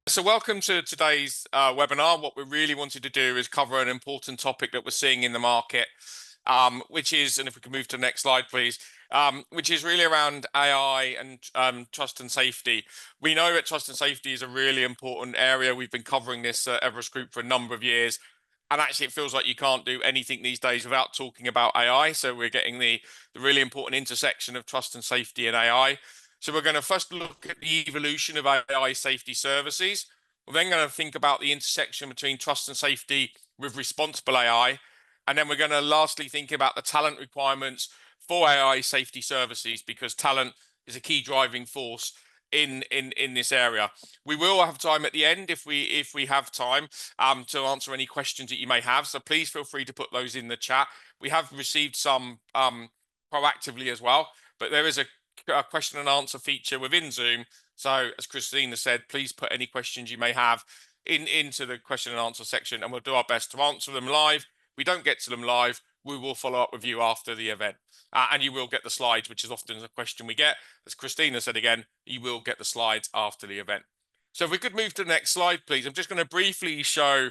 So welcome to today's webinar. What we really wanted to do is cover an important topic that we're seeing in the market, which is, and if we can move to the next slide, please, which is really around AI and trust and safety. We know that trust and safety is a really important area. We've been covering this at Everest Group for a number of years. And actually, it feels like you can't do anything these days without talking about AI. So we're getting the really important intersection of trust and safety and AI. So we're going to first look at the evolution of AI safety services. We're then going to think about the intersection between trust and safety with responsible AI. And then we're going to lastly think about the talent requirements for AI safety services, because talent is a key driving force in this area. We will have time at the end if we have time to answer any questions that you may have. So please feel free to put those in the chat. We have received some proactively as well, but there is a question and answer feature within Zoom. So as Christina said, please put any questions you may have into the question and answer section, and we'll do our best to answer them live. If we don't get to them live, we will follow up with you after the event. And you will get the slides, which is often a question we get. As Christina said again, you will get the slides after the event. So if we could move to the next slide, please. I'm just going to briefly show,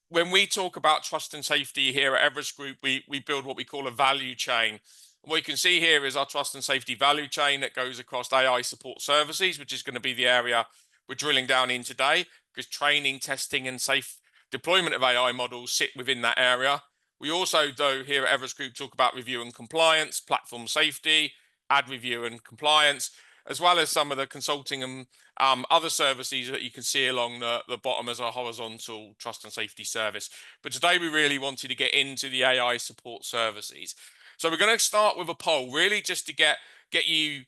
when we talk about trust and safety here at Everest Group, we build what we call a value chain. What you can see here is our trust and safety value chain that goes across AI support services, which is going to be the area we're drilling down in today, because training, testing, and safe deployment of AI models sit within that area. We also, though, here at Everest Group talk about review and compliance, platform safety, ad review and compliance, as well as some of the consulting and other services that you can see along the bottom as a horizontal trust and safety service. But today we really wanted to get into the AI support services. So we're going to start with a poll, really just to get you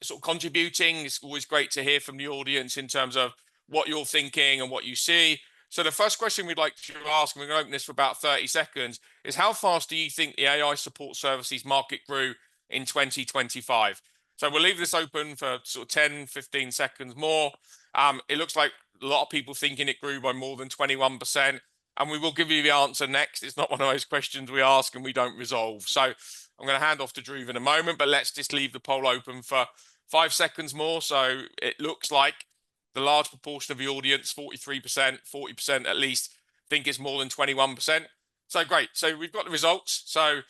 sort of contributing. It's always great to hear from the audience in terms of what you're thinking and what you see. So the first question we'd like to ask, and we're going to open this for about 30 seconds, is how fast do you think the AI support services market grew in 2025? So we'll leave this open for sort of 10, 15 seconds more. It looks like a lot of people thinking it grew by more than 21%. And we will give you the answer next. It's not one of those questions we ask and we don't resolve. So I'm going to hand off to Drew in a moment, but let's just leave the poll open for 5 seconds more. So it looks like the large proportion of the audience, 43%, 40% at least, think it's more than 21%. So great. So we've got the results. So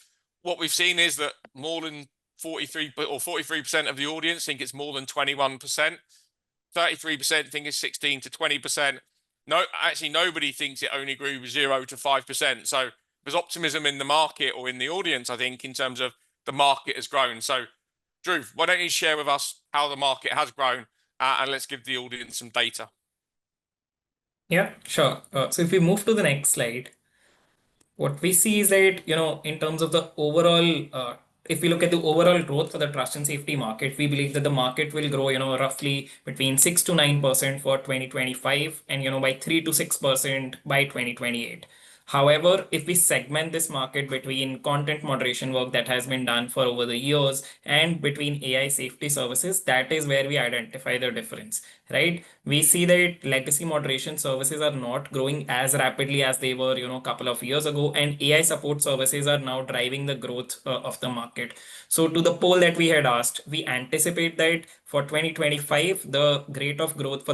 what we've seen is that more than 43% of the audience think it's more than 21%. 33% think it's 16 to 20%. No, actually, nobody thinks it only grew 0 to 5%. So there's optimism in the market, or in the audience, I think, in terms of the market has grown. So, Drew, why don't you share with us how the market has grown, and let's give the audience some data. Yeah, sure. So if we move to the next slide, what we see is that, in terms of the overall, if we look at the overall growth for the trust and safety market, we believe that the market will grow, roughly between 6 to 9% for 2025 and, by 3 to 6% by 2028. However, if we segment this market between content moderation work that has been done for over the years and between AI safety services, that is where we identify the difference, right? We see that legacy moderation services are not growing as rapidly as they were, a couple of years ago, and AI support services are now driving the growth of the market. So to the poll that we had asked, we anticipate that for 2025, the rate of growth for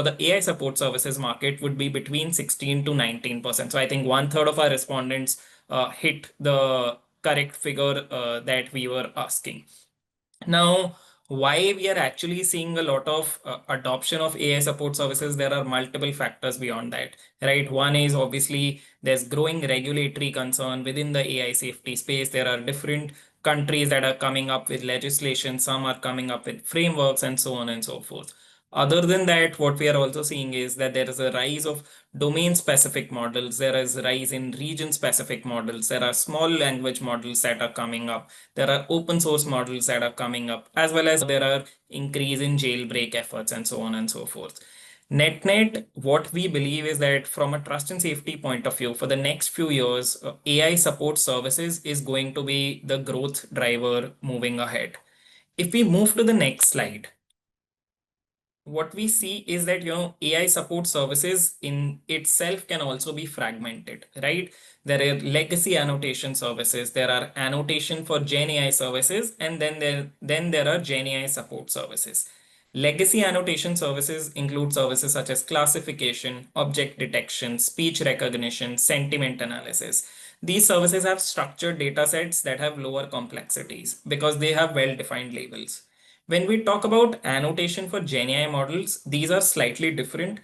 the AI support services market would be between 16 to 19%. So I think 1/3 of our respondents hit the correct figure that we were asking. Now, why we are actually seeing a lot of adoption of AI support services, there are multiple factors beyond that, right? One is obviously there's growing regulatory concern within the AI safety space. There are different countries that are coming up with legislation, some are coming up with frameworks, and so on and so forth. Other than that, what we are also seeing is that there is a rise of domain-specific models. There is a rise in region-specific models. There are small language models that are coming up. There are open source models that are coming up, as well as there are increase in jailbreak efforts and so on and so forth. Net, what we believe is that from a trust and safety point of view, for the next few years, AI support services is going to be the growth driver moving ahead. If we move to the next slide, what we see is that, AI support services in itself can also be fragmented, right? There are legacy annotation services, there are annotation for Gen AI services, and then there are Gen AI support services. Legacy annotation services include services such as classification, object detection, speech recognition, sentiment analysis. These services have structured data sets that have lower complexities because they have well-defined labels. When we talk about annotation for Gen AI models, these are slightly different.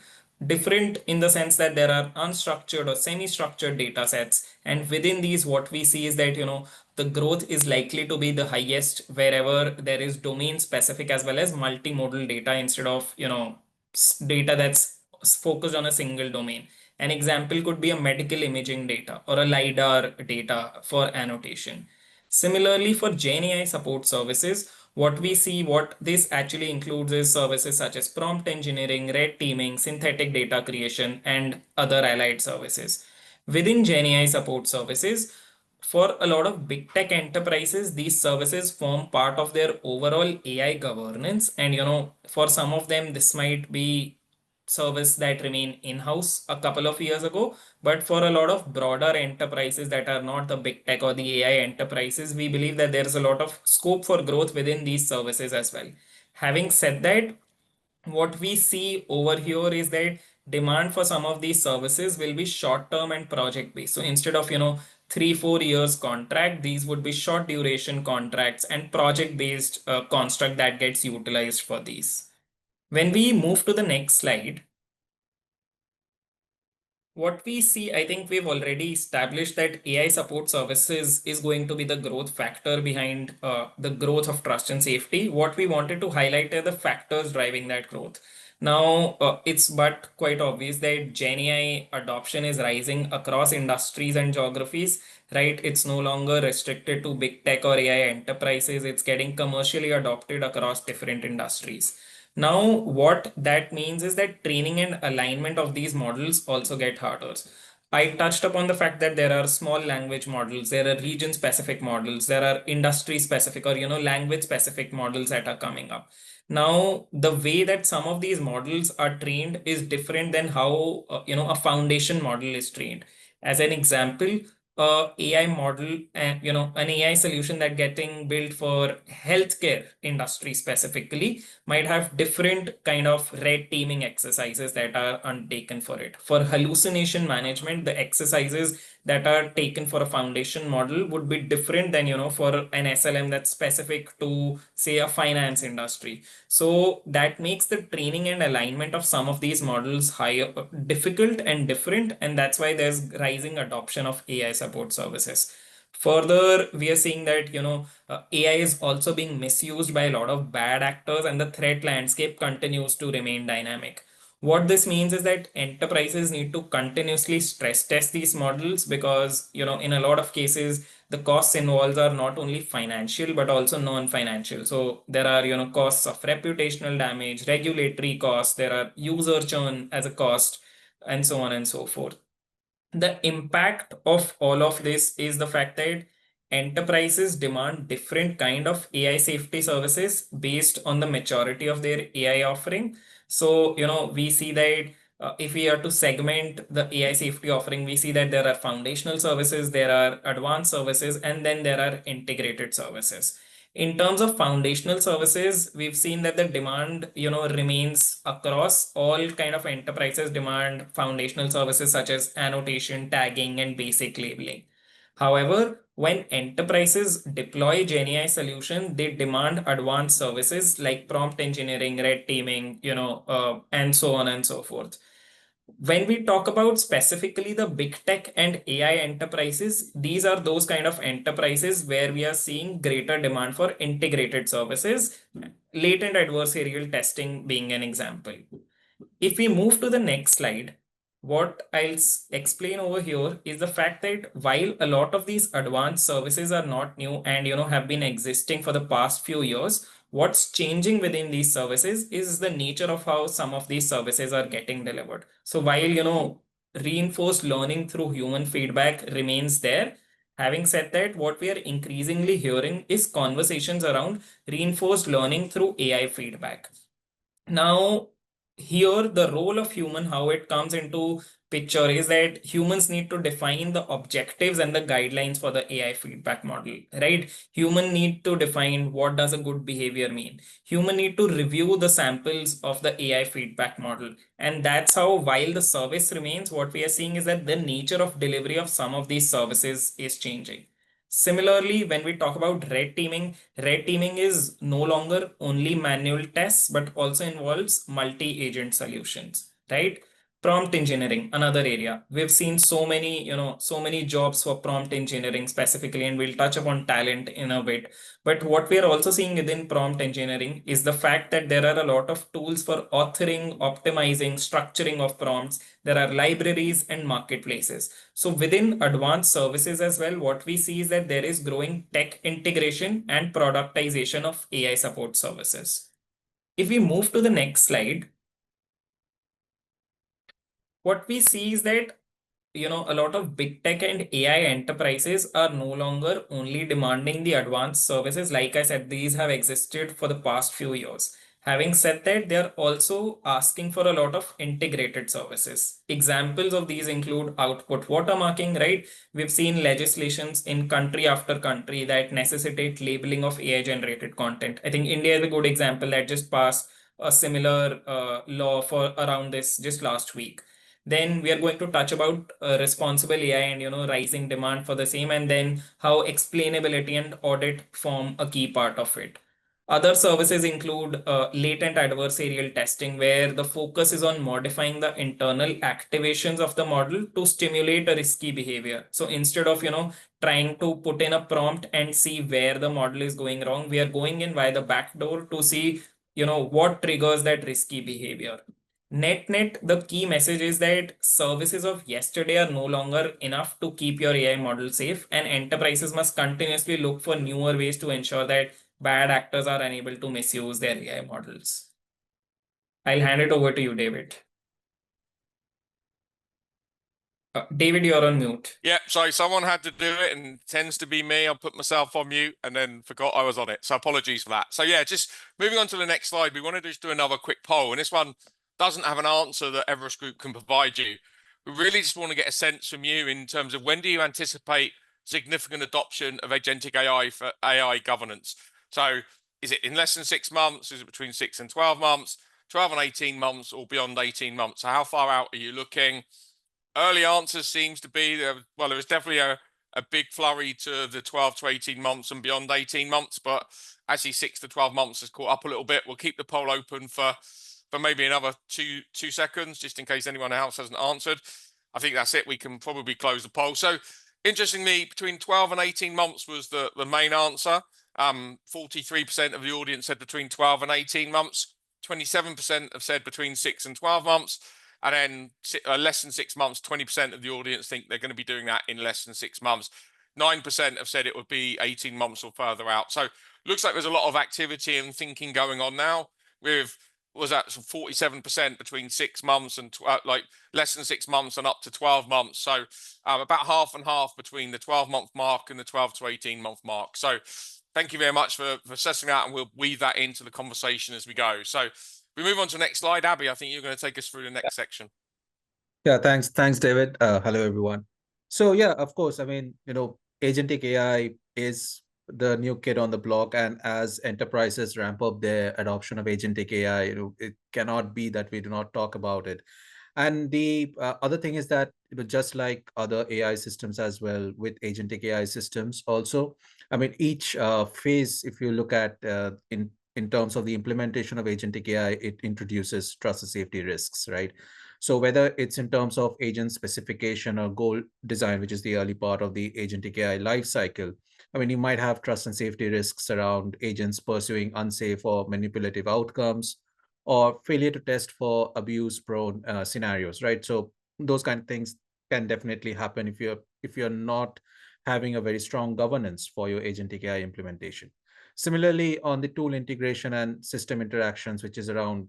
Different in the sense that there are unstructured or semi-structured data sets. And within these, what we see is that, the growth is likely to be the highest wherever there is domain specific as well as multimodal data instead of, data that's focused on a single domain. An example could be a medical imaging data or a LiDAR data for annotation. Similarly, for Gen AI support services, what this actually includes is services such as prompt engineering, red teaming, synthetic data creation, and other allied services. Within Gen AI support services, for a lot of big tech enterprises, these services form part of their overall AI governance. And for some of them, this might be service that remain in-house a couple of years ago. But for a lot of broader enterprises that are not the big tech or the AI enterprises, we believe that there's a lot of scope for growth within these services as well. Having said that, what we see over here is that demand for some of these services will be short term and project based. So instead of 3-4 years contract, these would be short duration contracts and project based construct that gets utilized for these. When we move to the next slide, what we see, I think we've already established that AI support services is going to be the growth factor behind the growth of trust and safety. What we wanted to highlight are the factors driving that growth. Now, it's but quite obvious that Gen AI adoption is rising across industries and geographies, right? It's no longer restricted to big tech or AI enterprises. It's getting commercially adopted across different industries. Now, what that means is that training and alignment of these models also get harder. I touched upon the fact that there are small language models, there are region specific models, there are industry specific or language specific models that are coming up. Now, the way that some of these models are trained is different than how a foundation model is trained. As an example, AI model and an AI solution that getting built for healthcare industry specifically might have different kind of red teaming exercises that are undertaken for it. For hallucination management, the exercises that are taken for a foundation model would be different than for an SLM that's specific to say a finance industry. So that makes the training and alignment of some of these models higher difficult and different, and that's why there's rising adoption of AI support services. Further, we are seeing that AI is also being misused by a lot of bad actors, and the threat landscape continues to remain dynamic. What this means is that enterprises need to continuously stress test these models because in a lot of cases the costs involved are not only financial but also non-financial. So there are costs of reputational damage, regulatory costs, there are user churn as a cost, and so on and so forth. The impact of all of this is the fact that enterprises demand different kind of AI safety services based on the maturity of their AI offering. So we see that if we are to segment the AI safety offering, we see that there are foundational services, there are advanced services, and then there are integrated services. In terms of foundational services, we've seen that the demand, remains across all kind of enterprises demand foundational services such as annotation, tagging, and basic labeling. However, when enterprises deploy GenAI solution, they demand advanced services like prompt engineering, red teaming, and so on and so forth. When we talk about specifically the big tech and AI enterprises, these are those kind of enterprises where we are seeing greater demand for integrated services, latent adversarial testing being an example. If we move to the next slide, what I'll explain over here is the fact that while a lot of these advanced services are not new and have been existing for the past few years, what's changing within these services is the nature of how some of these services are getting delivered. So while reinforced learning through human feedback remains there, having said that, what we are increasingly hearing is conversations around reinforced learning through AI feedback. Now, here the role of human, how it comes into picture is that humans need to define the objectives and the guidelines for the AI feedback model, right? Human need to define what does a good behavior mean. Human need to review the samples of the AI feedback model. And that's how, while the service remains, what we are seeing is that the nature of delivery of some of these services is changing. Similarly, when we talk about red teaming is no longer only manual tests, but also involves multi-agent solutions, right? Prompt engineering, another area. We've seen so many jobs for prompt engineering specifically, and we'll touch upon talent in a bit. But what we are also seeing within prompt engineering is the fact that there are a lot of tools for authoring, optimizing, structuring of prompts. There are libraries and marketplaces. So within advanced services as well, what we see is that there is growing tech integration and productization of AI support services. If we move to the next slide, what we see is that a lot of big tech and AI enterprises are no longer only demanding the advanced services. Like I said, these have existed for the past few years. Having said that, they're also asking for a lot of integrated services. Examples of these include output watermarking, right? We've seen legislations in country after country that necessitate labeling of AI generated content. I think India is a good example that just passed a similar law for around this just last week. Then we are going to touch about responsible AI and rising demand for the same, and then how explainability and audit form a key part of it. Other services include latent adversarial testing, where the focus is on modifying the internal activations of the model to stimulate a risky behavior. So instead of trying to put in a prompt and see where the model is going wrong, we are going in via the back door to see what triggers that risky behavior. Net net, the key message is that services of yesterday are no longer enough to keep your AI model safe, and enterprises must continuously look for newer ways to ensure that bad actors are unable to misuse their AI models. I'll hand it over to you, David. David, you're on mute. Yeah, sorry, someone had to do it and it tends to be me. I put myself on mute and then forgot I was on it. So apologies for that. So yeah, just moving on to the next slide, we want to just do another quick poll. And this one doesn't have an answer that Everest Group can provide you. We really just want to get a sense from you in terms of when do you anticipate significant adoption of agentic AI for AI governance? So is it in less than 6 months? Is it between 6 and 12 months, 12 and 18 months, or beyond 18 months? So how far out are you looking? Early answers seems to be there was definitely a big flurry to the 12 to 18 months and beyond 18 months, but actually 6 to 12 months has caught up a little bit. We'll keep the poll open for maybe another two seconds, just in case anyone else hasn't answered. I think that's it. We can probably close the poll. So interestingly, between 12 and 18 months was the main answer. 43% of the audience said between 12 and 18 months. 27% have said between 6 and 12 months. And then less than 6 months, 20% of the audience think they're going to be doing that in less than 6 months. 9% have said it would be 18 months or further out. So looks like there's a lot of activity and thinking going on now with, was that 47% between 6 months and like less than 6 months and up to 12 months. So about half and half between the 12-month mark and the 12 to 18-month mark. So thank you very much for assessing that, and we'll weave that into the conversation as we go. So we move on to the next slide. Abby, I think you're going to take us through the next section. Yeah, thanks, David. Hello, everyone. So yeah, of course, I mean, agentic AI is the new kid on the block, and as enterprises ramp up their adoption of agentic AI, it cannot be that we do not talk about it. And the other thing is that just like other AI systems as well, with agentic AI systems also, I mean, each phase, if you look at in terms of the implementation of agentic AI, it introduces trust and safety risks, right? So whether it's in terms of agent specification or goal design, which is the early part of the agentic AI lifecycle, I mean, you might have trust and safety risks around agents pursuing unsafe or manipulative outcomes, or failure to test for abuse-prone scenarios, right? So those kind of things can definitely happen if you're not having a very strong governance for your agentic AI implementation. Similarly, on the tool integration and system interactions, which is around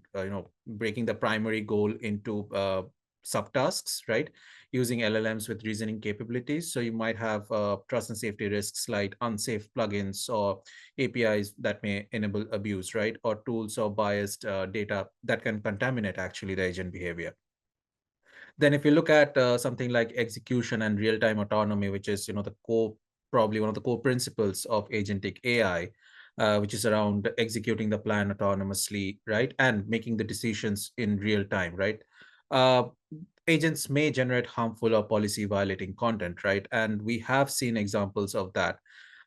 breaking the primary goal into subtasks, right? Using LLMs with reasoning capabilities. So you might have trust and safety risks like unsafe plugins or APIs that may enable abuse, right? Or tools or biased data that can contaminate actually the agent behavior. Then if you look at something like execution and real-time autonomy, which is, probably one of the core principles of agentic AI, which is around executing the plan autonomously, right? And making the decisions in real time, right? Uh, Agents may generate harmful or policy violating content, right? And we have seen examples of that.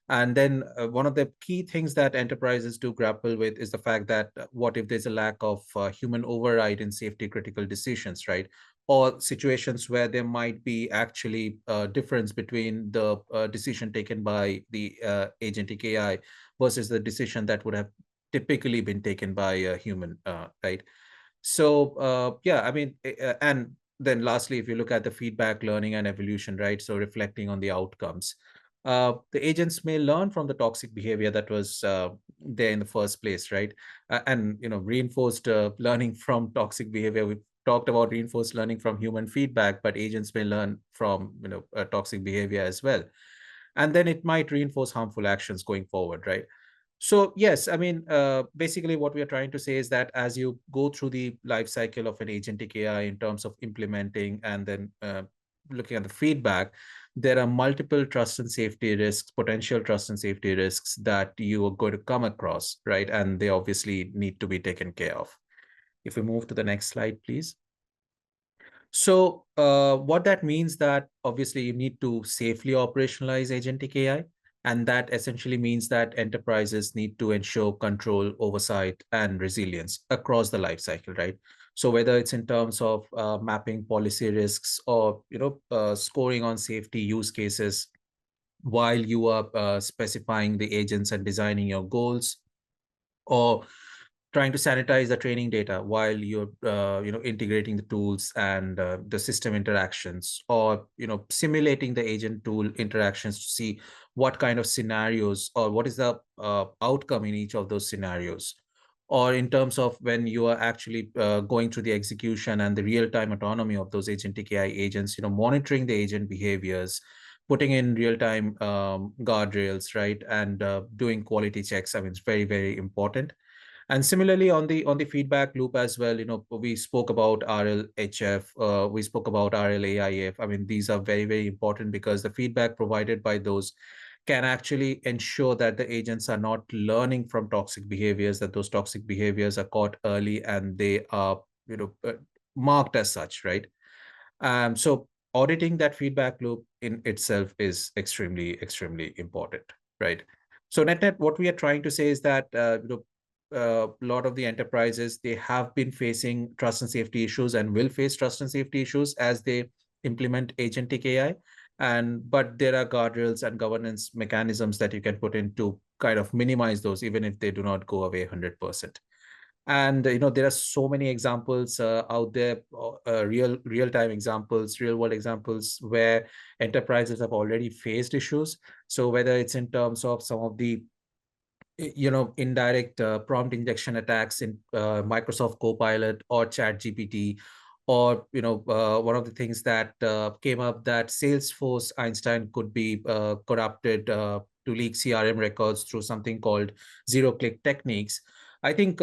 And then one of the key things that enterprises do grapple with is the fact that what if there's a lack of human override in safety critical decisions, right? Or situations where there might be actually a difference between the decision taken by the agentic AI versus the decision that would have typically been taken by a human, right? So yeah, I mean, and then lastly, if you look at the feedback, learning, and evolution, right? So reflecting on the outcomes, the agents may learn from the toxic behavior that was there in the first place, right? And reinforced learning from toxic behavior. We talked about reinforced learning from human feedback, but agents may learn from toxic behavior as well, and then it might reinforce harmful actions going forward, right? So yes, I mean, basically what we are trying to say is that as you go through the life cycle of an agentic AI in terms of implementing and then looking at the feedback, there are multiple trust and safety risks, potential trust and safety risks that you are going to come across, right? And they obviously need to be taken care of. If we move to the next slide, please. So what that means that obviously you need to safely operationalize agentic AI. And that essentially means that enterprises need to ensure control, oversight, and resilience across the life cycle, right? So whether it's in terms of mapping policy risks or scoring on safety use cases while you are specifying the agents and designing your goals, or trying to sanitize the training data while you're integrating the tools and the system interactions, or simulating the agent tool interactions to see what kind of scenarios or what is the outcome in each of those scenarios, or in terms of when you are actually going through the execution and the real-time autonomy of those agentic AI agents, monitoring the agent behaviors, putting in real-time guardrails, right, and doing quality checks. I mean, it's very, very important. And similarly, on the feedback loop as well, we spoke about RLHF, we spoke about RLAIF. I mean, these are very, very important because the feedback provided by those can actually ensure that the agents are not learning from toxic behaviors, that those toxic behaviors are caught early and they are, marked as such, right? So auditing that feedback loop in itself is extremely, extremely important, right? So net, what we are trying to say is that a lot of the enterprises, they have been facing trust and safety issues and will face trust and safety issues as they implement agentic AI. But there are guardrails and governance mechanisms that you can put in to kind of minimize those, even if they do not go away 100%. And there are so many examples out there, real-time examples, real-world examples where enterprises have already faced issues. So whether it's in terms of some of the indirect prompt injection attacks in Microsoft Copilot or ChatGPT, or one of the things that came up, that Salesforce Einstein could be corrupted to leak CRM records through something called zero-click techniques. I think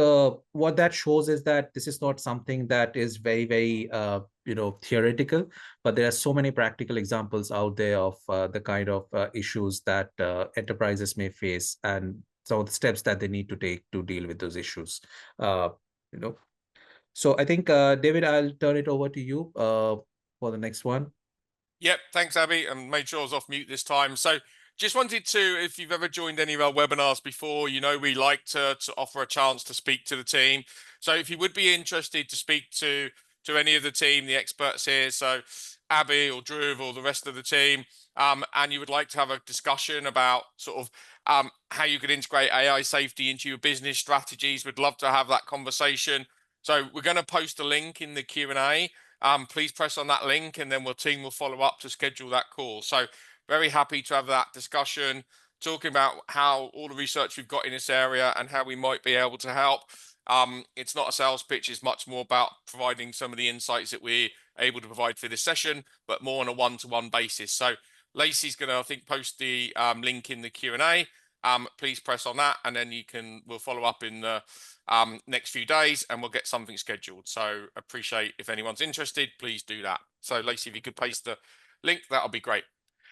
what that shows is that this is not something that is very, very theoretical, but there are so many practical examples out there of the kind of issues that enterprises may face, and some of the steps that they need to take to deal with those issues. Uh, you know, so I think David, I'll turn it over to you for the next one. Yep, thanks, Abby, and made sure I was off mute this time. So just wanted to, if you've ever joined any of our webinars before, we like to offer a chance to speak to the team. So if you would be interested to speak to any of the team, the experts here, so Abby or Dhruv or the rest of the team, and you would like to have a discussion about sort of how you could integrate AI safety into your business strategies, we'd love to have that conversation. So we're going to post a link in the Q&A. Please press on that link and then our team will follow up to schedule that call. So very happy to have that discussion, talking about how all the research we've got in this area and how we might be able to help. It's not a sales pitch, it's much more about providing some of the insights that we're able to provide for this session, but more on a one-to-one basis. So Lacey's going to, I think, post the link in the Q&A. Please press on that, and then we'll follow up in the next few days, and we'll get something scheduled. So appreciate if anyone's interested, please do that. So Lacey, if you could paste the link, that'll be great.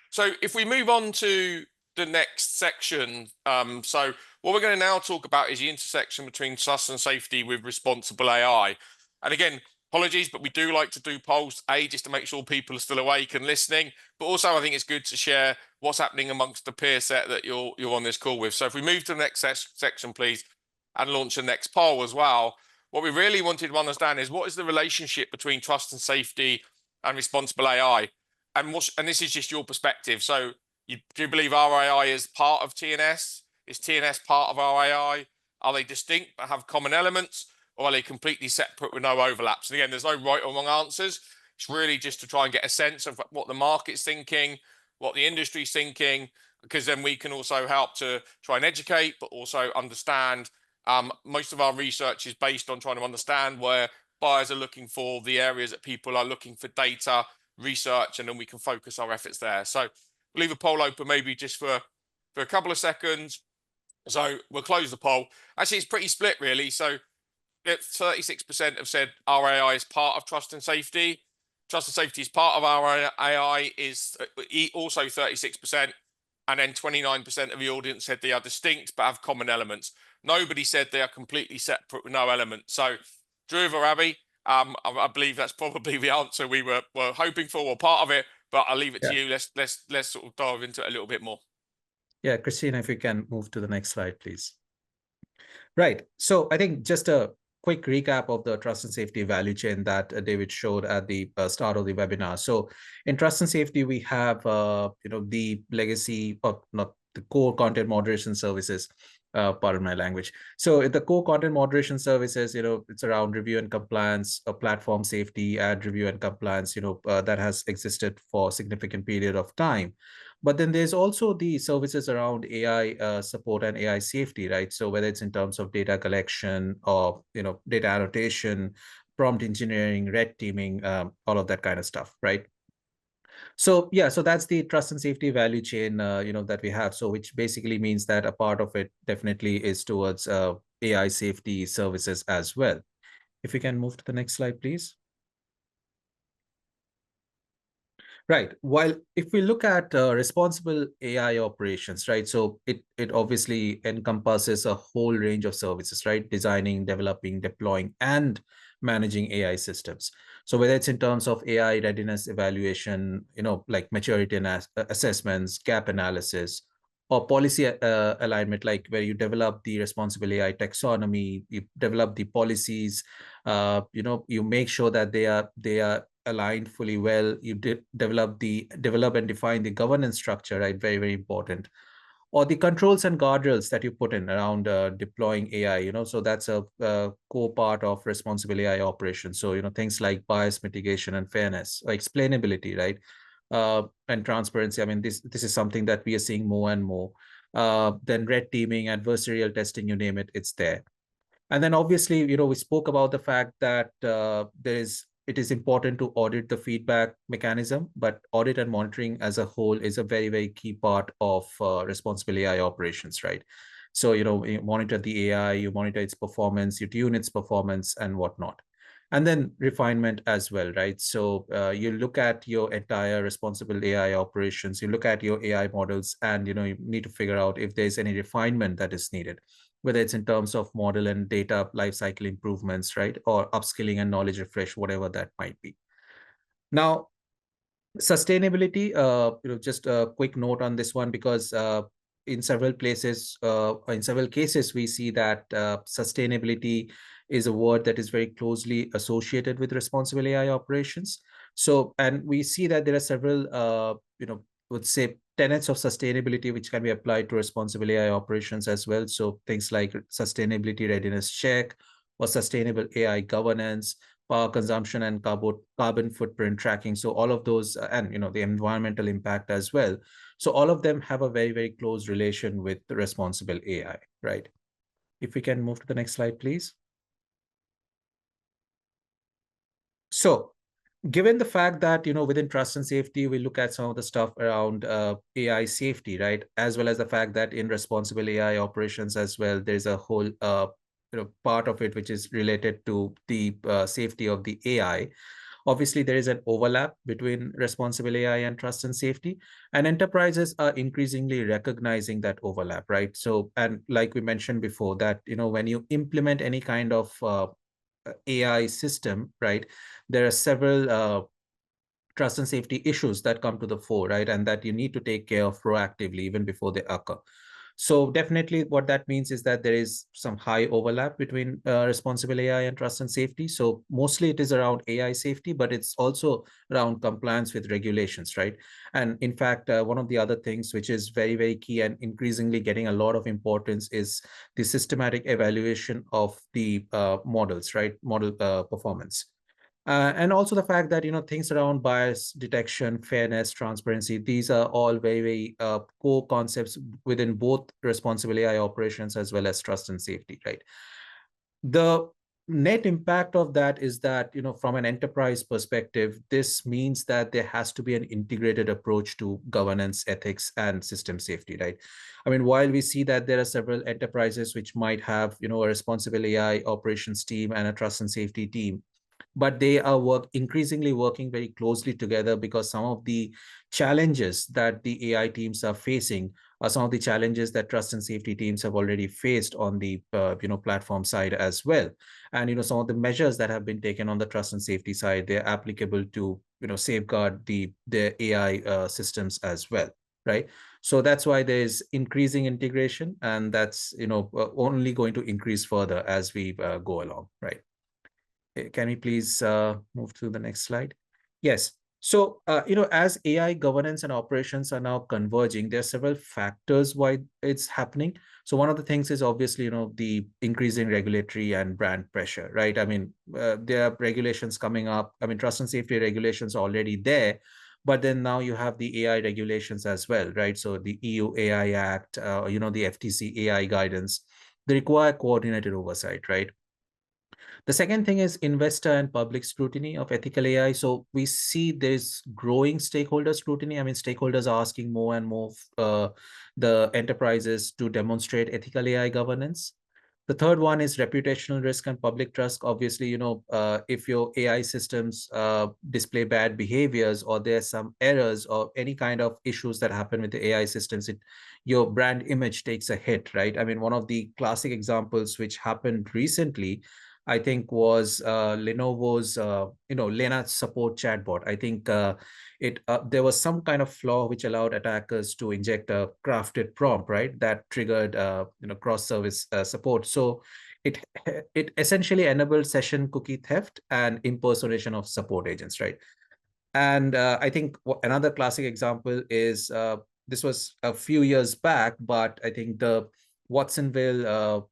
So if we move on to the next section, so what we're going to now talk about is the intersection between trust and safety with responsible AI. And again, apologies, but we do like to do polls, just to make sure people are still awake and listening, but also I think it's good to share what's happening amongst the peer set that you're on this call with. So if we move to the next section, please, and launch the next poll as well, what we really wanted to understand is what is the relationship between trust and safety and responsible AI? And this is just your perspective. So do you believe our AI is part of T&S? Is T&S part of our AI? Are they distinct but have common elements? Or are they completely separate with no overlaps? And again, there's no right or wrong answers. It's really just to try and get a sense of what the market's thinking, what the industry's thinking, because then we can also help to try and educate, but also understand. Most of our research is based on trying to understand where buyers are looking for, the areas that people are looking for data, research, and then we can focus our efforts there. So we'll leave a poll open maybe just for a couple of seconds. So we'll close the poll. Actually, it's pretty split really. So 36% have said our AI is part of trust and safety. Trust and safety is part of our AI is also 36%. And then 29% of the audience said they are distinct but have common elements. Nobody said they are completely separate with no element. So Dhruv or Abby, I believe that's probably the answer we were hoping for, or part of it, but I'll leave it to you. Let's sort of dive into it a little bit more. Yeah, Christina, if you can move to the next slide, please. Right. So I think just a quick recap of the trust and safety value chain that David showed at the start of the webinar. So in trust and safety, we have the legacy, or not the core content moderation services. Pardon my language. So the core content moderation services, it's around review and compliance, platform safety, ad review and compliance, that has existed for a significant period of time. But then there's also the services around AI support and AI safety, right? So whether it's in terms of data collection or data annotation, prompt engineering, red teaming, all of that kind of stuff, right? So yeah, so that's the trust and safety value chain, that we have. So which basically means that a part of it definitely is towards AI safety services as well. If we can move to the next slide, please. Right. While if we look at responsible AI operations, right, so it obviously encompasses a whole range of services, right? Designing, developing, deploying, and managing AI systems. So whether it's in terms of AI readiness evaluation, like maturity and assessments, gap analysis, or policy alignment, like where you develop the responsible AI taxonomy, you develop the policies, you make sure that they are aligned fully well. You develop and define the governance structure, right? Very, very important. Or the controls and guardrails that you put in around deploying AI, so that's a core part of responsible AI operations. So, things like bias mitigation and fairness, or explainability, right? And transparency. I mean, this is something that we are seeing more and more. Then red teaming, adversarial testing, you name it, it's there. And then obviously, we spoke about the fact that it is important to audit the feedback mechanism, but audit and monitoring as a whole is a very, very key part of responsible AI operations, right? So, you monitor the AI, you monitor its performance, you tune its performance and whatnot. And then refinement as well, right? So you look at your entire responsible AI operations, you look at your AI models, and, you need to figure out if there's any refinement that is needed, whether it's in terms of model and data lifecycle improvements, right? Or upskilling and knowledge refresh, whatever that might be. Now, sustainability, just a quick note on this one, because in several cases, we see that sustainability is a word that is very closely associated with responsible AI operations. So, and we see that there are several, would say, tenets of sustainability which can be applied to responsible AI operations as well. So things like sustainability readiness check, or sustainable AI governance, power consumption and carbon footprint tracking. So all of those, and the environmental impact as well. So all of them have a very, very close relation with the responsible AI, right? If we can move to the next slide, please. So given the fact that, within trust and safety, we look at some of the stuff around AI safety, right? As well as the fact that in responsible AI operations as well, there's a whole part of it which is related to the safety of the AI. Obviously, there is an overlap between responsible AI and trust and safety, and enterprises are increasingly recognizing that overlap, right? So, and like we mentioned before, that when you implement any kind of AI system, right, there are several trust and safety issues that come to the fore, right, and that you need to take care of proactively even before they occur. So definitely what that means is that there is some high overlap between responsible AI and trust and safety. So mostly it is around AI safety, but it's also around compliance with regulations, right? And in fact, one of the other things which is very, very key and increasingly getting a lot of importance is the systematic evaluation of the models, right? Model performance. And also the fact that things around bias detection, fairness, transparency, these are all very, very core concepts within both responsible AI operations as well as trust and safety, right? The net impact of that is that from an enterprise perspective, this means that there has to be an integrated approach to governance, ethics, and system safety, right? I mean, while we see that there are several enterprises which might have a responsible AI operations team and a trust and safety team, but they are increasingly working very closely together, because some of the challenges that the AI teams are facing are some of the challenges that trust and safety teams have already faced on the platform side as well. And some of the measures that have been taken on the trust and safety side, they're applicable to safeguard the AI systems as well, right? So that's why there's increasing integration, and that's only going to increase further as we go along, right? Can we please move to the next slide? Yes. So, as AI governance and operations are now converging, there are several factors why it's happening. So one of the things is obviously, the increasing regulatory and brand pressure, right? I mean, there are regulations coming up. I mean, trust and safety regulations are already there, but then now you have the AI regulations as well, right? So the EU AI Act, the FTC AI guidance, they require coordinated oversight, right? The second thing is investor and public scrutiny of ethical AI. So we see there's growing stakeholder scrutiny. I mean, stakeholders are asking more and more the enterprises to demonstrate ethical AI governance. The third one is reputational risk and public trust. Obviously, if your AI systems display bad behaviors, or there's some errors or any kind of issues that happen with the AI systems, your brand image takes a hit, right? I mean, one of the classic examples which happened recently, I think, was Lenovo's, Lena support chatbot. I think there was some kind of flaw which allowed attackers to inject a crafted prompt, right, that triggered cross-service support. So it essentially enabled session cookie theft and impersonation of support agents, right? And I think another classic example is this was a few years back, but I think the Watsonville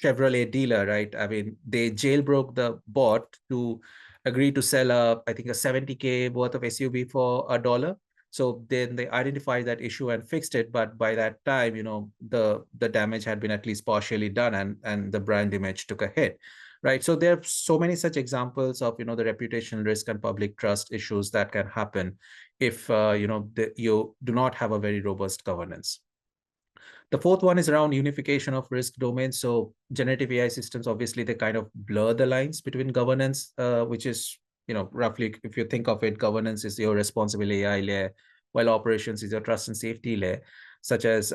Chevrolet dealer, right? I mean, they jailbroke the bot to agree to sell I think a 70K worth of SUV for $1. So then they identified that issue and fixed it. But by that time, the damage had been at least partially done, and the brand image took a hit. Right. So there are so many such examples of, the reputational risk and public trust issues that can happen if, you do not have a very robust governance. The fourth one is around unification of risk domains. So generative AI systems, obviously, they kind of blur the lines between governance, which is, roughly, if you think of it, governance is your responsible AI layer, while operations is your trust and safety layer, such as,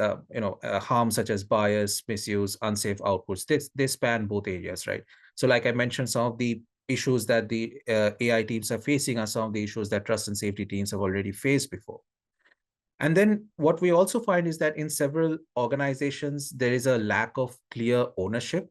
harm such as bias, misuse, unsafe outputs. They span both areas, right? So like I mentioned, some of the issues that the AI teams are facing are some of the issues that trust and safety teams have already faced before. And then what we also find is that in several organizations, there is a lack of clear ownership.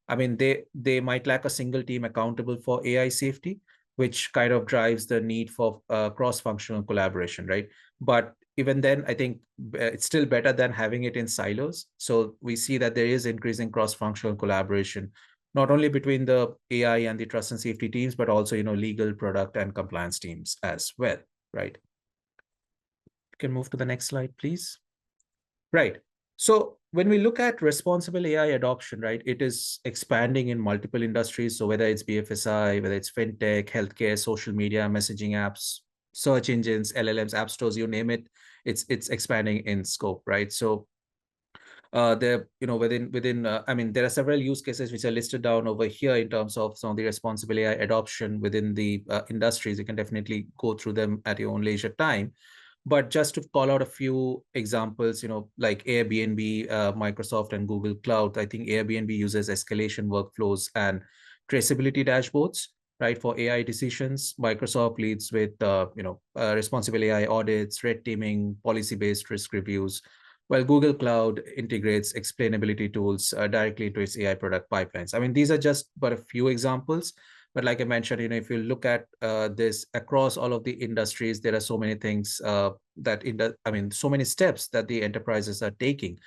I mean, they might lack a single team accountable for AI safety, which kind of drives the need for cross-functional collaboration, right? But even then, I think it's still better than having it in silos. So we see that there is increasing cross-functional collaboration, not only between the AI and the trust and safety teams, but also, legal, product, and compliance teams as well, right? Can move to the next slide, please. Right. So when we look at responsible AI adoption, right, it is expanding in multiple industries. So whether it's BFSI, whether it's fintech, healthcare, social media, messaging apps, search engines, LLMs, app stores, you name it, it's expanding in scope, right? So there, I mean, there are several use cases which are listed down over here in terms of some of the responsible AI adoption within the industries. You can definitely go through them at your own leisure time. But just to call out a few examples, like Airbnb, Microsoft, and Google Cloud. I think Airbnb uses escalation workflows and traceability dashboards, right, for AI decisions. Microsoft leads with, responsible AI audits, red teaming, policy-based risk reviews, while Google Cloud integrates explainability tools directly into its AI product pipelines. I mean, these are just but a few examples. But like I mentioned, if you look at this across all of the industries, there are so many things so many steps that the enterprises are taking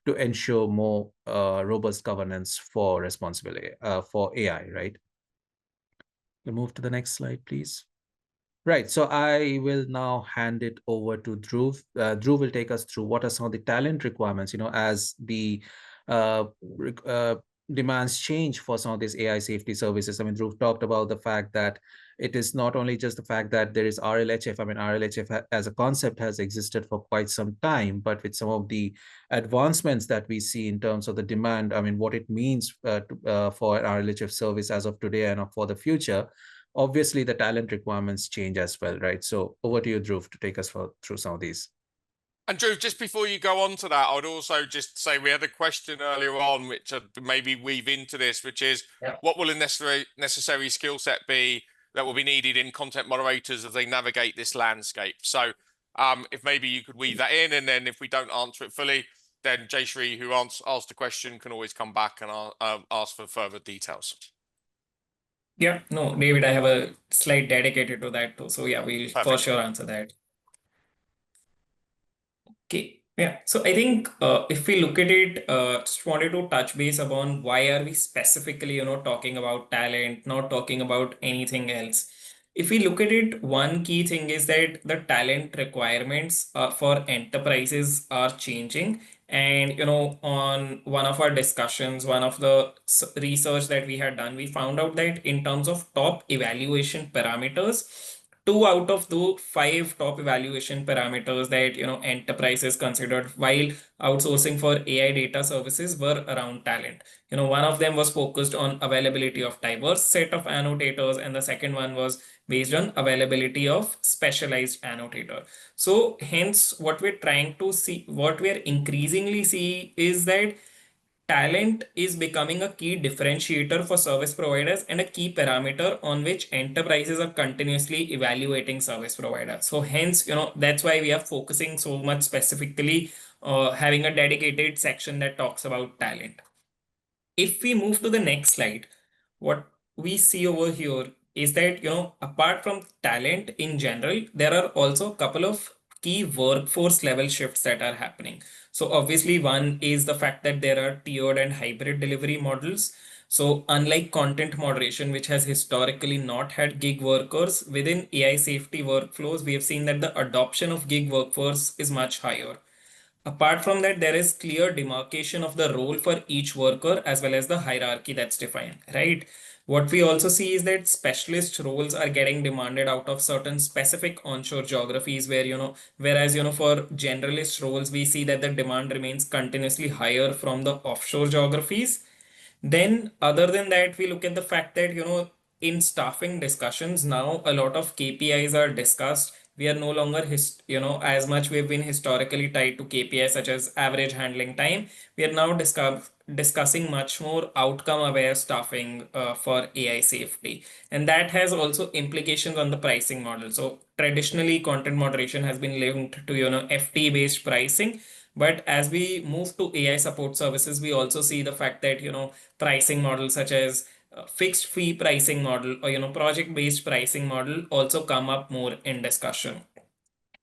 to ensure more robust governance for responsibility for AI, right? We'll move to the next slide, please. Right. So I will now hand it over to Dhruv. Dhruv will take us through what are some of the talent requirements, as the uh, demands change for some of these AI safety services. I mean, Dhruv talked about the fact that it is not only just the fact that there is RLHF. I mean, RLHF as a concept has existed for quite some time, but with some of the advancements that we see in terms of the demand, I mean, what it means for an RLHF service as of today and for the future, obviously the talent requirements change as well, right? So over to you, Dhruv, to take us through some of these. And Drew, just before you go on to that, I would also just say we had a question earlier on, which maybe weave into this, which is what will a necessary skill set be that will be needed in content moderators as they navigate this landscape? So if maybe you could weave that in, and then if we don't answer it fully, then Jayshree, who asked the question, can always come back and ask for further details. Yeah, no, David, I have a slide dedicated to that too. So yeah, we'll for sure answer that. Okay, yeah. So I think if we look at it, just wanted to touch base upon why are we specifically, talking about talent, not talking about anything else. If we look at it, one key thing is that the talent requirements for enterprises are changing. And on one of our discussions, one of the research that we had done, we found out that in terms of top evaluation parameters, two out of the five top evaluation parameters that enterprises considered while outsourcing for AI data services were around talent. One of them was focused on availability of diverse set of annotators, and the second one was based on availability of specialized annotator. So hence what we're trying to see, what we're increasingly see is that talent is becoming a key differentiator for service providers and a key parameter on which enterprises are continuously evaluating service providers. So hence, that's why we are focusing so much specifically, having a dedicated section that talks about talent. If we move to the next slide, what we see over here is that, apart from talent in general, there are also a couple of key workforce level shifts that are happening. So obviously one is the fact that there are tiered and hybrid delivery models. So unlike content moderation, which has historically not had gig workers, within AI safety workflows, we have seen that the adoption of gig workforce is much higher. Apart from that, there is clear demarcation of the role for each worker as well as the hierarchy that's defined, right? What we also see is that specialist roles are getting demanded out of certain specific onshore geographies where, whereas, for generalist roles, we see that the demand remains continuously higher from the offshore geographies. Then, other than that, we look at the fact that, in staffing discussions now, a lot of KPIs are discussed. We are no longer, as much we've been historically tied to KPIs such as average handling time. We are now discussing much more outcome aware staffing for AI safety. And that has also implications on the pricing model. So traditionally, content moderation has been linked to, FT based pricing. But as we move to AI support services, we also see the fact that, pricing models such as fixed fee pricing model or, project based pricing model also come up more in discussion.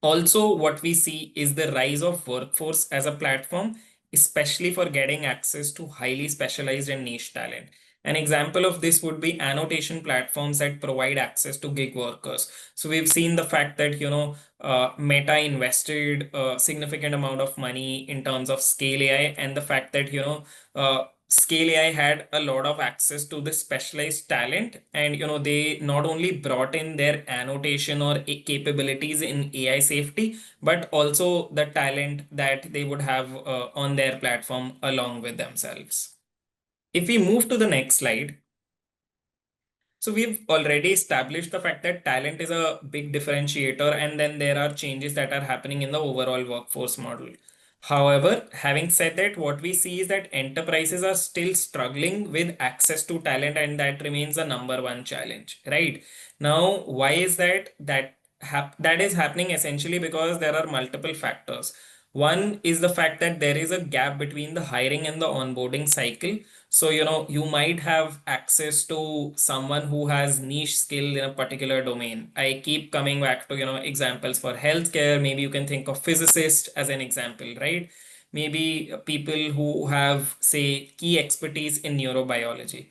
Also, what we see is the rise of workforce as a platform, especially for getting access to highly specialized and niche talent. An example of this would be annotation platforms that provide access to gig workers. So we've seen the fact that, Meta invested a significant amount of money in terms of Scale AI, and the fact that, Scale AI had a lot of access to this specialized talent, and they not only brought in their annotation or capabilities in AI safety, but also the talent that they would have on their platform along with themselves. If we move to the next slide, so we've already established the fact that talent is a big differentiator, and then there are changes that are happening in the overall workforce model. However, having said that, what we see is that enterprises are still struggling with access to talent, and that remains the number one challenge, right? Now, why is that? That is happening essentially because there are multiple factors. One is the fact that there is a gap between the hiring and the onboarding cycle. So, you might have access to someone who has niche skill in a particular domain. I keep coming back to, examples for healthcare. Maybe you can think of physicists as an example, right? Maybe people who have, say, key expertise in neurobiology.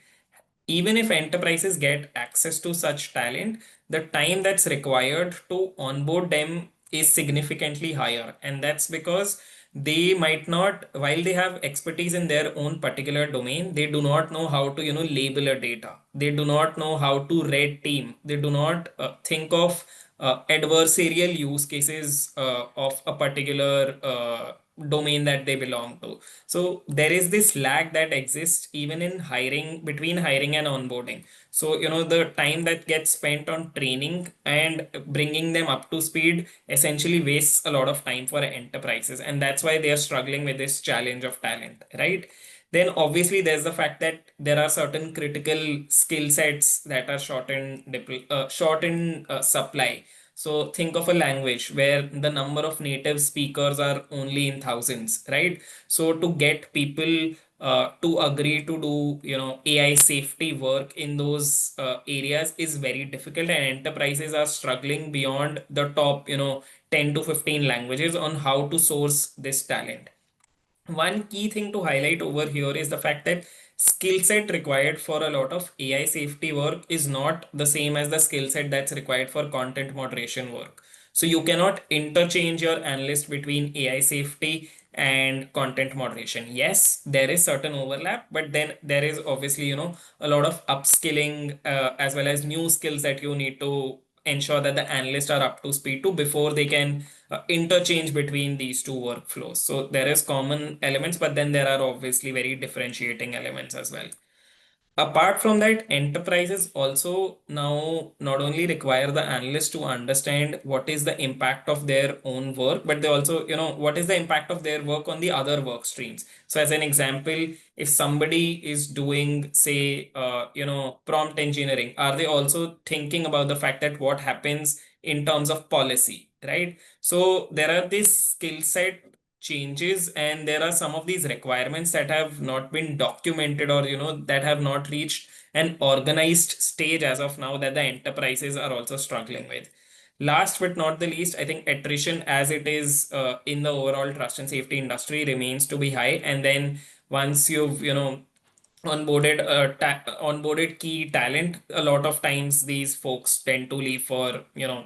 Even if enterprises get access to such talent, the time that's required to onboard them is significantly higher. And that's because they might not, while they have expertise in their own particular domain, they do not know how to, label a data. They do not know how to red team. They do not think of adversarial use cases of a particular domain that they belong to. So there is this lag that exists even in hiring, between hiring and onboarding. So, the time that gets spent on training and bringing them up to speed essentially wastes a lot of time for enterprises. And that's why they are struggling with this challenge of talent, right? Then obviously there's the fact that there are certain critical skill sets that are short in supply. So think of a language where the number of native speakers are only in thousands, right? So to get people to agree to do, AI safety work in those areas is very difficult, and enterprises are struggling beyond the top, 10 to 15 languages on how to source this talent. One key thing to highlight over here is the fact that skill set required for a lot of AI safety work is not the same as the skill set that's required for content moderation work. So you cannot interchange your analyst between AI safety and content moderation. Yes, there is certain overlap, but then there is obviously, a lot of upskilling as well as new skills that you need to ensure that the analysts are up to speed to before they can interchange between these two workflows. So there is common elements, but then there are obviously very differentiating elements as well. Apart from that, enterprises also now not only require the analyst to understand what is the impact of their own work, but they also, what is the impact of their work on the other work streams. So as an example, if somebody is doing, say, prompt engineering, are they also thinking about the fact that what happens in terms of policy, right? So there are these skill set changes, and there are some of these requirements that have not been documented, or that have not reached an organized stage as of now, that the enterprises are also struggling with. Last but not the least, I think attrition as it is in the overall trust and safety industry remains to be high. And then once you've onboarded key talent, a lot of times these folks tend to leave for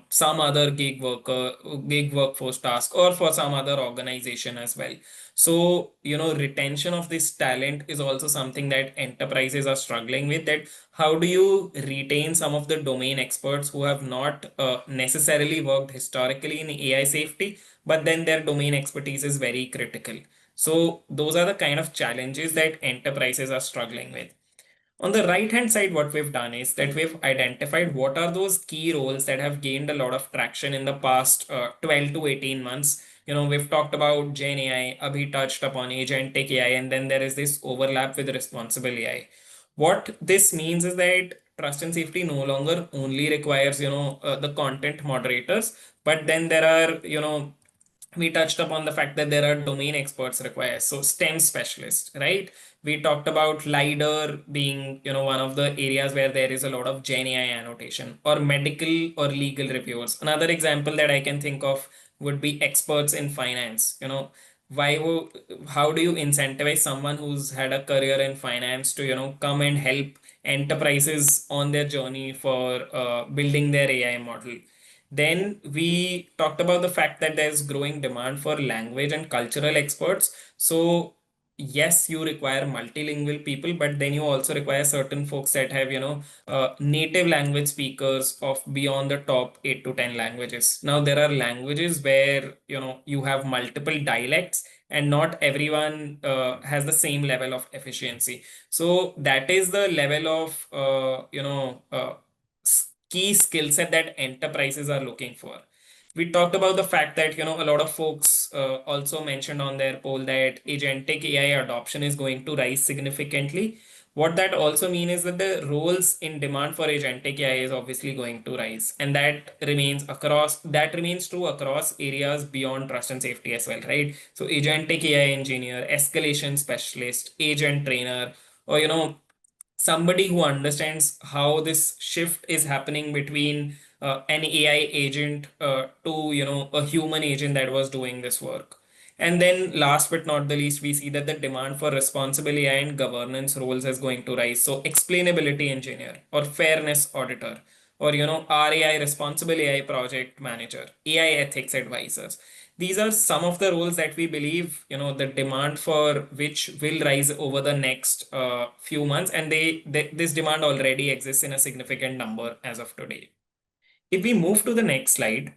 some other gig workforce task, or for some other organization as well. So retention of this talent is also something that enterprises are struggling with. That how do you retain some of the domain experts who have not necessarily worked historically in AI safety, but then their domain expertise is very critical. So those are the kind of challenges that enterprises are struggling with. On the right hand side, what we've done is that we've identified what are those key roles that have gained a lot of traction in the past 12 to 18 months. We've talked about Gen AI, Abhi touched upon agentic AI, and then there is this overlap with responsible AI. What this means is that trust and safety no longer only requires, the content moderators, but then there are, we touched upon the fact that there are domain experts required. So STEM specialists, right? We talked about LiDAR being, one of the areas where there is a lot of Gen AI annotation, or medical or legal reviewers. Another example that I can think of would be experts in finance. how do you incentivize someone who's had a career in finance to, come and help enterprises on their journey for building their AI model? Then we talked about the fact that there's growing demand for language and cultural experts. So yes, you require multilingual people, but then you also require certain folks that have, native language speakers of beyond the top 8 to 10 languages. Now, there are languages where, you have multiple dialects and not everyone has the same level of efficiency. So that is the level of, key skill set that enterprises are looking for. We talked about the fact that, a lot of folks also mentioned on their poll that agentic AI adoption is going to rise significantly. What that also means is that the roles in demand for agentic AI is obviously going to rise, and that remains true across areas beyond trust and safety as well, right? So agentic AI engineer, escalation specialist, agent trainer, or, somebody who understands how this shift is happening between an AI agent to, a human agent that was doing this work. And then last but not the least, we see that the demand for responsible AI and governance roles is going to rise. So explainability engineer or fairness auditor or, RAI responsible AI project manager, AI ethics advisors. These are some of the roles that we believe, the demand for which will rise over the next few months, and this demand already exists in a significant number as of today. If we move to the next slide,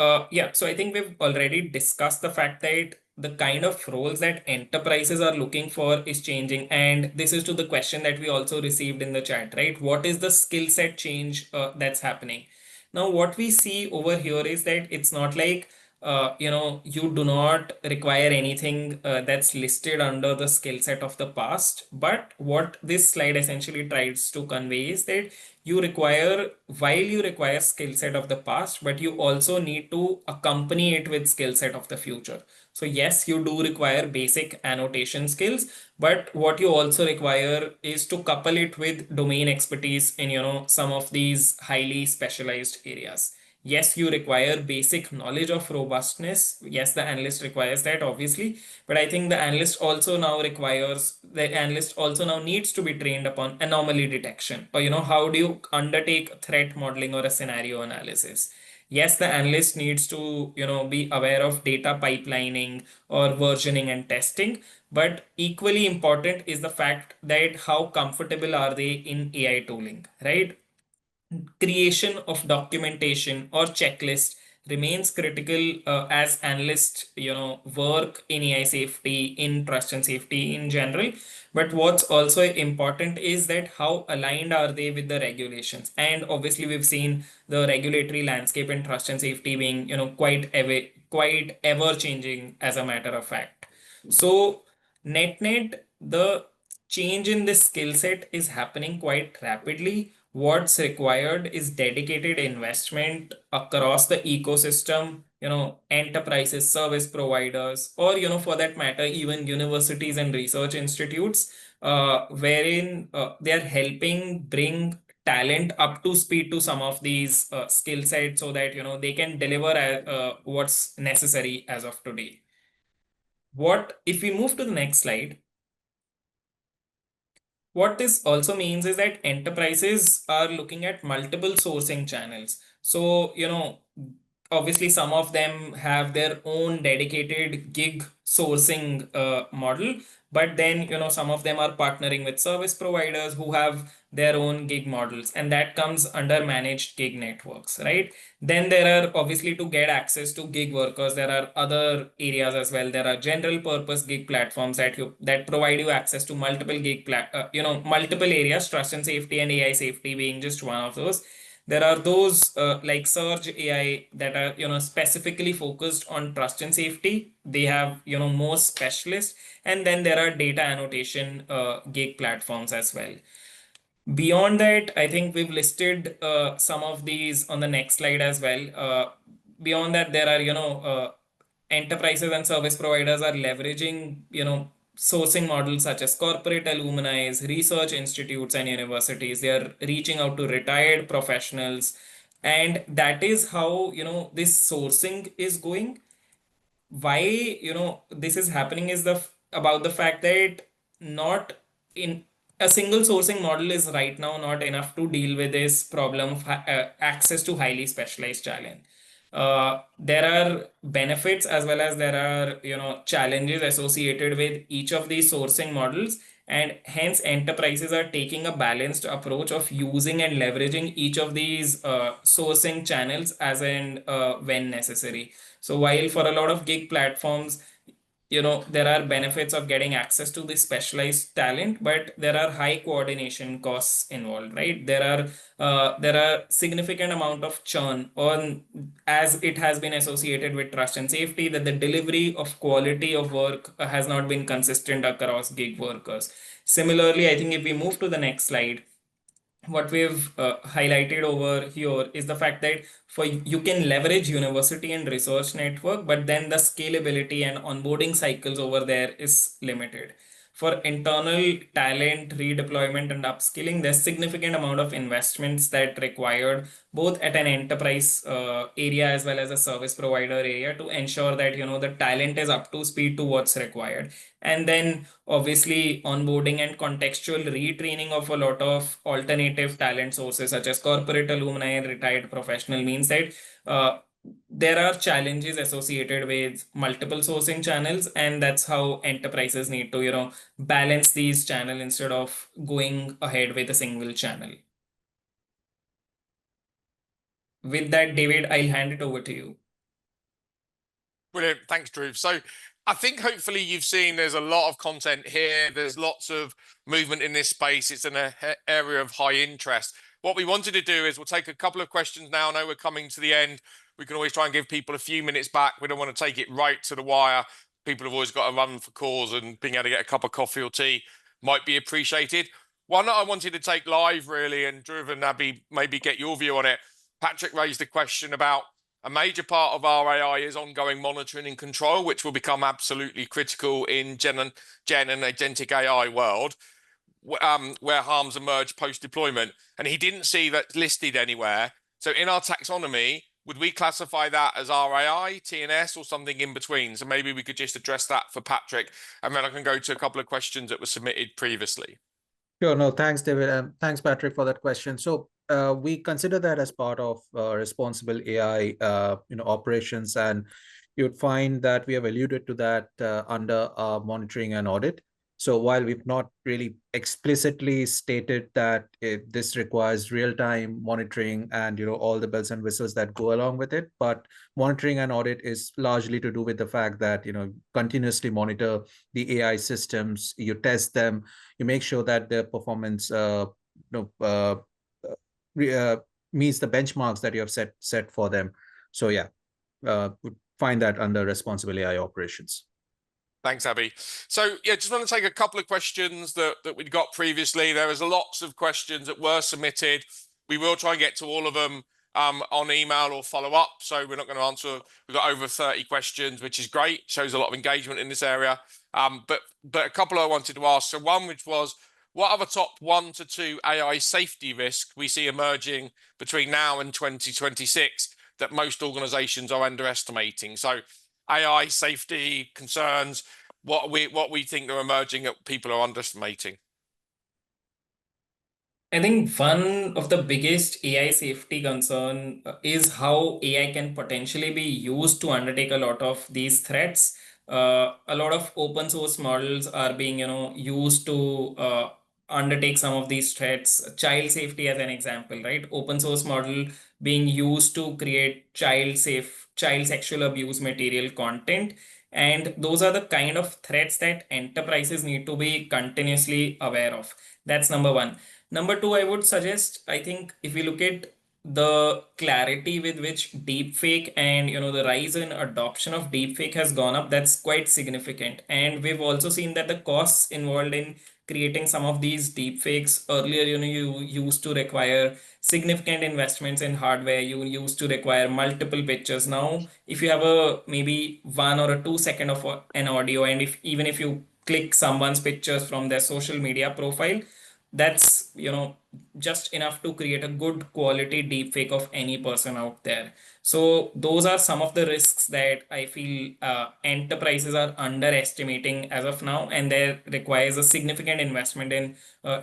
yeah, so I think we've already discussed the fact that the kind of roles that enterprises are looking for is changing. And this is to the question that we also received in the chat, right? What is the skill set change that's happening? Now, what we see over here is that it's not like, you do not require anything that's listed under the skill set of the past. But what this slide essentially tries to convey is that while you require skill set of the past, but you also need to accompany it with skill set of the future. So yes, you do require basic annotation skills, but what you also require is to couple it with domain expertise in, some of these highly specialized areas. Yes, you require basic knowledge of robustness. Yes, the analyst requires that, obviously, but I think the analyst also now needs to be trained upon anomaly detection, or, how do you undertake threat modeling or a scenario analysis. Yes, the analyst needs to, be aware of data pipelining or versioning and testing, but equally important is the fact that how comfortable are they in AI tooling, right? Creation of documentation or checklist remains critical as analysts, work in AI safety, in trust and safety in general. But what's also important is that how aligned are they with the regulations? And obviously, we've seen the regulatory landscape in trust and safety being, quite ever changing as a matter of fact. So net, the change in this skill set is happening quite rapidly. What's required is dedicated investment across the ecosystem, enterprises, service providers, or, for that matter, even universities and research institutes, wherein they are helping bring talent up to speed to some of these skill sets so that, they can deliver what's necessary as of today. If we move to the next slide, what this also means is that enterprises are looking at multiple sourcing channels. So, obviously, some of them have their own dedicated gig sourcing model, but then, some of them are partnering with service providers who have their own gig models, and that comes under managed gig networks, right? Then there are obviously to get access to gig workers, there are other areas as well. There are general purpose gig platforms that provide you access to multiple multiple areas, trust and safety and AI safety being just one of those. There are those like Surge AI that are, specifically focused on trust and safety. They have, more specialists, and then there are data annotation gig platforms as well. Beyond that, I think we've listed some of these on the next slide as well. Beyond that, there are, enterprises and service providers are leveraging, sourcing models such as corporate alumni, research institutes, and universities. They are reaching out to retired professionals. And that is how, this sourcing is going. why this is happening is about the fact that not in a single sourcing model is right now not enough to deal with this problem of access to highly specialized talent. There are benefits as well as there are challenges associated with each of these sourcing models, and hence enterprises are taking a balanced approach of using and leveraging each of these sourcing channels as and when necessary. So while for a lot of gig platforms, there are benefits of getting access to this specialized talent, but there are high coordination costs involved, right? There are significant amount of churn on, as it has been associated with trust and safety, that the delivery of quality of work has not been consistent across gig workers. Similarly, I think if we move to the next slide, what we've highlighted over here is the fact that for you can leverage university and research network, but then the scalability and onboarding cycles over there is limited. For internal talent redeployment and upskilling, there's significant amount of investments that required both at an enterprise area as well as a service provider area to ensure that the talent is up to speed to what's required. And then obviously onboarding and contextual retraining of a lot of alternative talent sources such as corporate alumni and retired professional means that uh, there are challenges associated with multiple sourcing channels, and that's how enterprises need to balance these channels instead of going ahead with a single channel. With that, David, I'll hand it over to you. Brilliant. Thanks, Drew. So I think hopefully you've seen there's a lot of content here. There's lots of movement in this space. It's an area of high interest. What we wanted to do is we'll take a couple of questions now. I know we're coming to the end. We can always try and give people a few minutes back. We don't want to take it right to the wire. People have always got to run for calls, and being able to get a cup of coffee or tea might be appreciated. One that I wanted to take live really, and Drew and Abby, maybe get your view on it. Patrick raised a question about a major part of our AI is ongoing monitoring and control, which will become absolutely critical in gen and agentic AI world, where harms emerge post-deployment. And he didn't see that listed anywhere. So in our taxonomy, would we classify that as RAI, T&S, or something in between? So maybe we could just address that for Patrick, and then I can go to a couple of questions that were submitted previously. Sure. No, thanks, David. And thanks, Patrick, for that question. So we consider that as part of responsible AI, operations, and you would find that we have alluded to that under monitoring and audit. So while we've not really explicitly stated that this requires real-time monitoring and all the bells and whistles that go along with it, but monitoring and audit is largely to do with the fact that continuously monitor the AI systems, you test them, you make sure that their performance meets the benchmarks that you have set for them. So yeah, would find that under responsible AI operations. Thanks, Abby. So yeah, just want to take a couple of questions that we'd got previously. There was lots of questions that were submitted. We will try and get to all of them on email or follow up. So we're not going to answer. We've got over 30 questions, which is great. Shows a lot of engagement in this area. But a couple I wanted to ask. So one, which was, what are the top 1 to 2 AI safety risks we see emerging between now and 2026 that most organizations are underestimating? So AI safety concerns, what we think are emerging that people are underestimating. I think one of the biggest AI safety concern is how AI can potentially be used to undertake a lot of these threats. A lot of open source models are being, used to undertake some of these threats. Child safety as an example, right? Open source model being used to create child sexual abuse material content. And those are the kind of threats that enterprises need to be continuously aware of. That's number one. Number two, I would suggest, I think if we look at the clarity with which deepfake and the rise in adoption of deepfake has gone up, that's quite significant. And we've also seen that the costs involved in creating some of these deepfakes earlier, you used to require significant investments in hardware. You used to require multiple pictures. Now, if you have a maybe 1 or 2 second of an audio, and if even if you click someone's pictures from their social media profile, that's just enough to create a good quality deepfake of any person out there. So those are some of the risks that I feel enterprises are underestimating as of now, and there requires a significant investment in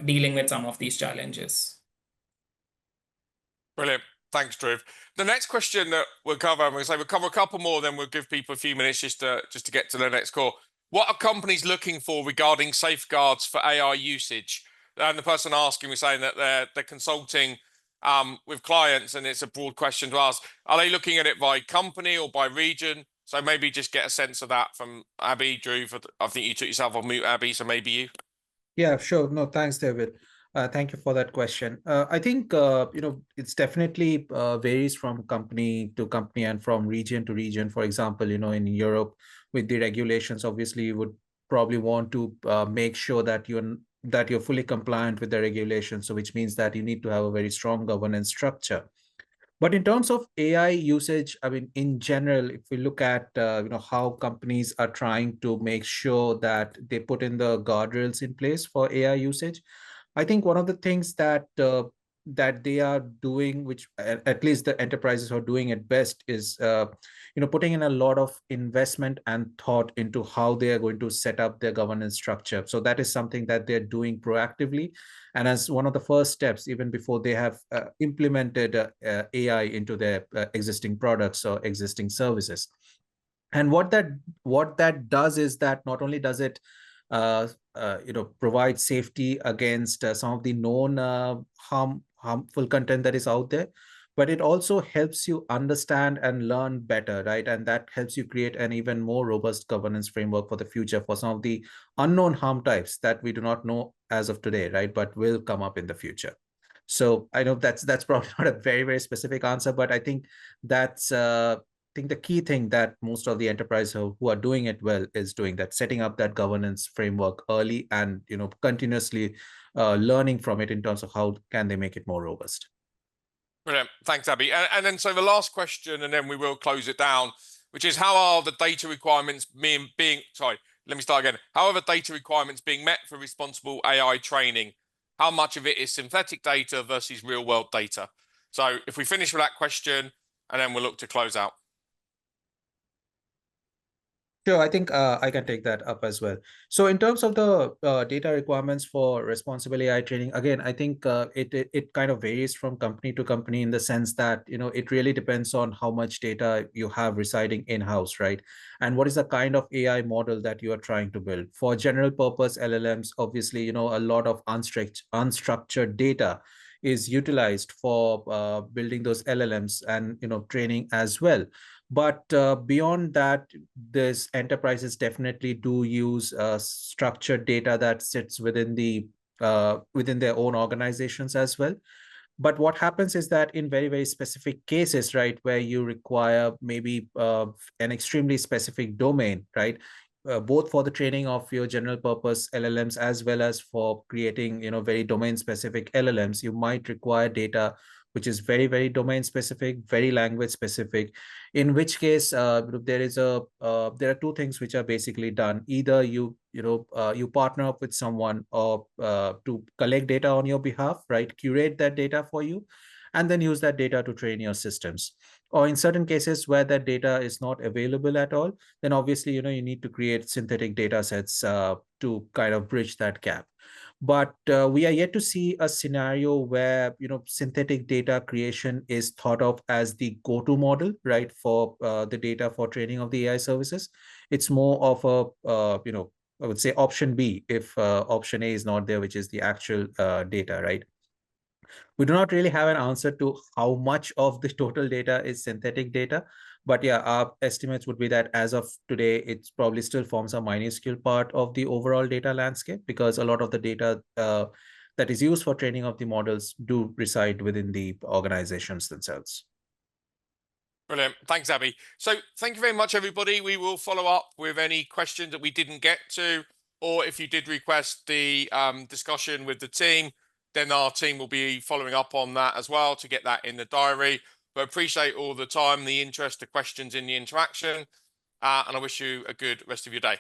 dealing with some of these challenges. Brilliant. Thanks, Dhruv. The next question that we'll cover, we'll cover a couple more, then we'll give people a few minutes just to get to the next call. What are companies looking for regarding safeguards for AI usage? And the person asking was saying that they're consulting with clients, and it's a broad question to ask. Are they looking at it by company or by region? So maybe just get a sense of that from Abby, Dhruv. I think you took yourself off mute, Abby, so maybe you. Yeah, sure. No, thanks, David. Thank you for that question. I think it's definitely varies from company to company and from region to region. For example, in Europe, with the regulations, obviously you would probably want to make sure that you're fully compliant with the regulations. So which means that you need to have a very strong governance structure. But in terms of AI usage, I mean, in general, if we look at how companies are trying to make sure that they put in the guardrails in place for AI usage, I think one of the things that they are doing, which at least the enterprises are doing it best, is putting in a lot of investment and thought into how they are going to set up their governance structure. So that is something that they're doing proactively, and as one of the first steps, even before they have implemented AI into their existing products or existing services. And what that does is that not only does it provide safety against some of the known harmful content that is out there, but it also helps you understand and learn better, right? And that helps you create an even more robust governance framework for the future for some of the unknown harm types that we do not know as of today, right? But will come up in the future. So I know that's probably not a very, very specific answer, but I think that's I think the key thing that most of the enterprises who are doing it well is doing that, setting up that governance framework early and continuously learning from it in terms of how can they make it more robust. Brilliant. Thanks, Abby. And then so the last question, and then we will close it down, which is how are the data requirements How are the data requirements being met for responsible AI training? How much of it is synthetic data versus real world data? So if we finish with that question, and then we'll look to close out. Sure, I think I can take that up as well. So in terms of the data requirements for responsible AI training, again, I think it kind of varies from company to company in the sense that, it really depends on how much data you have residing in-house, right? And what is the kind of AI model that you are trying to build. For general purpose LLMs, obviously, a lot of unstructured data is utilized for building those LLMs and, training as well. But beyond that, these enterprises definitely do use structured data that sits within their own organizations as well. But what happens is that in very, very specific cases, right, where you require maybe an extremely specific domain, right, both for the training of your general purpose LLMs as well as for creating, very domain specific LLMs, you might require data which is very, very domain specific, very language specific. In which case, there are two things which are basically done. Either you partner up with someone or to collect data on your behalf, right? Curate that data for you, and then use that data to train your systems. Or in certain cases where that data is not available at all, then obviously you need to create synthetic data sets to kind of bridge that gap. But we are yet to see a scenario where synthetic data creation is thought of as the go-to model, right, for the data for training of the AI services. It's more of a I would say option B if option A is not there, which is the actual data, right? We do not really have an answer to how much of the total data is synthetic data. But yeah, our estimates would be that as of today, it probably still forms a minuscule part of the overall data landscape, because a lot of the data that is used for training of the models do reside within the organizations themselves. Brilliant. Thanks, Abby. So thank you very much, everybody. We will follow up with any questions that we didn't get to, or if you did request the discussion with the team, then our team will be following up on that as well to get that in the diary. But appreciate all the time, the interest, the questions in the interaction, and I wish you a good rest of your day.